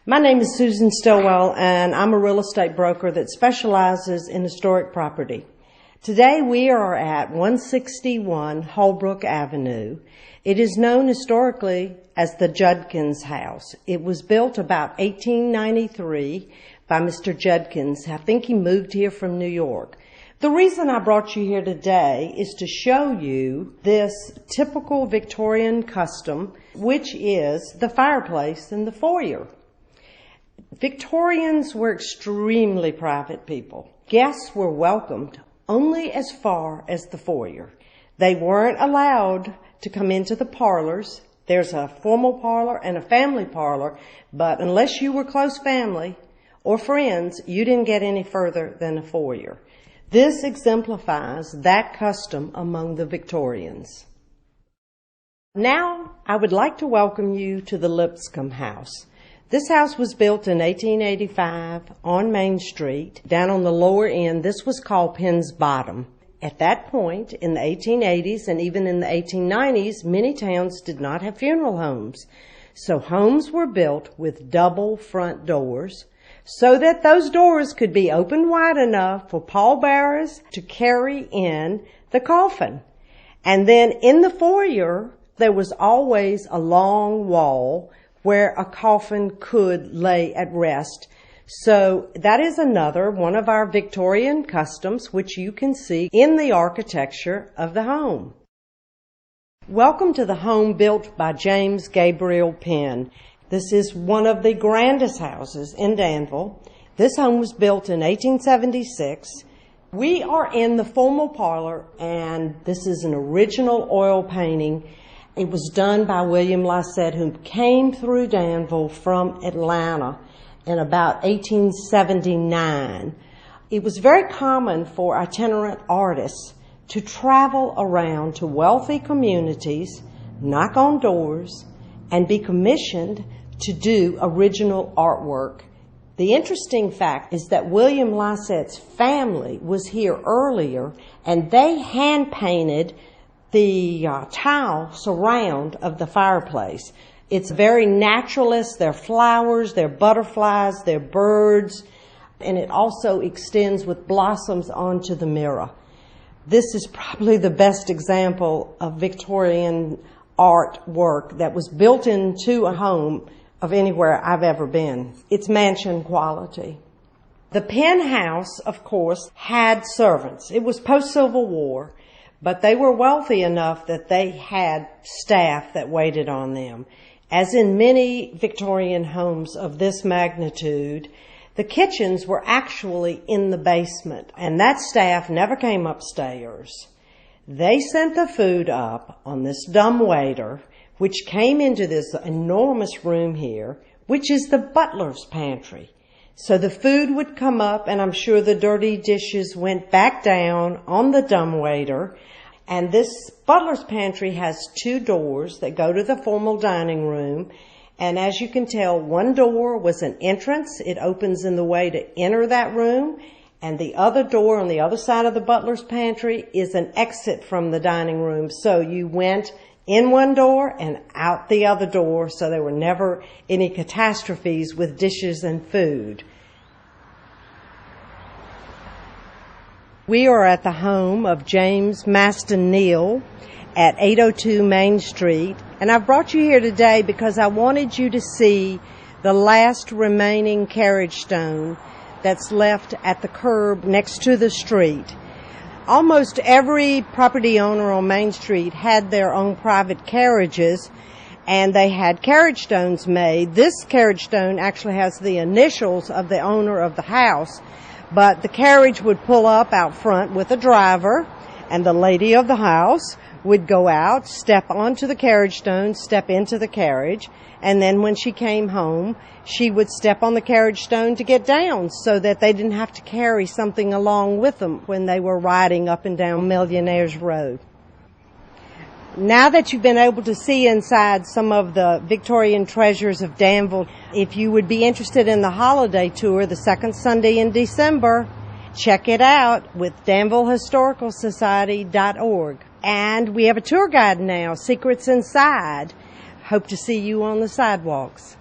My name is Susan Stillwell, and I'm a real estate broker that specializes in historic property. Today we are at 161 Holbrook Avenue. It is known historically as the Judkins House. It was built about 1893 by Mr. Judkins. I think he moved here from New York. The reason I brought you here today is to show you this typical Victorian custom, which is the fireplace in the foyer. Victorians were extremely private people. Guests were welcomed only as far as the foyer. They weren't allowed to come into the parlors. There's a formal parlor and a family parlor, but unless you were close family or friends, you didn't get any further than the foyer. This exemplifies that custom among the Victorians. Now, I would like to welcome you to the Lipscomb House. This house was built in 1885 on Main Street. Down on the lower end, this was called Penn's Bottom. At that point, in the 1880s and even in the 1890s, many towns did not have funeral homes. So homes were built with double front doors so that those doors could be opened wide enough for pallbearers to carry in the coffin. And then in the foyer, there was always a long wall where a coffin could lay at rest. So that is another one of our Victorian customs, which you can see in the architecture of the home. Welcome to the home built by James Gabriel Penn. This is one of the grandest houses in Danville. This home was built in 1876. We are in the formal parlor, and this is an original oil painting. It was done by William Lysette, who came through Danville from Atlanta in about 1879. It was very common for itinerant artists to travel around to wealthy communities, knock on doors, and be commissioned to do original artwork. The interesting fact is that William Lysette's family was here earlier, and they hand-painted the tile surround of the fireplace. It's very naturalist. There are flowers, there are butterflies, there are birds, and it also extends with blossoms onto the mirror. This is probably the best example of Victorian artwork that was built into a home of anywhere I've ever been. It's mansion quality. The Penn house, of course, had servants. It was post-Civil War, but they were wealthy enough that they had staff that waited on them. As in many Victorian homes of this magnitude, the kitchens were actually in the basement, and that staff never came upstairs. They sent the food up on this dumbwaiter, which came into this enormous room here, which is the butler's pantry. So the food would come up, and I'm sure the dirty dishes went back down on the dumbwaiter. And this butler's pantry has two doors that go to the formal dining room. And as you can tell, one door was an entrance. It opens in the way to enter that room. And the other door on the other side of the butler's pantry is an exit from the dining room. So you went in one door and out the other door, so there were never any catastrophes with dishes and food. We are at the home of James Maston Neal at 802 Main Street, and I've brought you here today because I wanted you to see the last remaining carriage stone that's left at the curb next to the street. Almost every property owner on Main Street had their own private carriages, and they had carriage stones made. This carriage stone actually has the initials of the owner of the house, but the carriage would pull up out front with a driver, and the lady of the house would go out, step onto the carriage stone, step into the carriage, and then when she came home, she would step on the carriage stone to get down so that they didn't have to carry something along with them when they were riding up and down Millionaires Road. Now that you've been able to see inside some of the Victorian treasures of Danville, if you would be interested in the holiday tour, the second Sunday in December, check it out with DanvilleHistoricalSociety.org. And we have a tour guide now, Secrets Inside. Hope to see you on the sidewalks.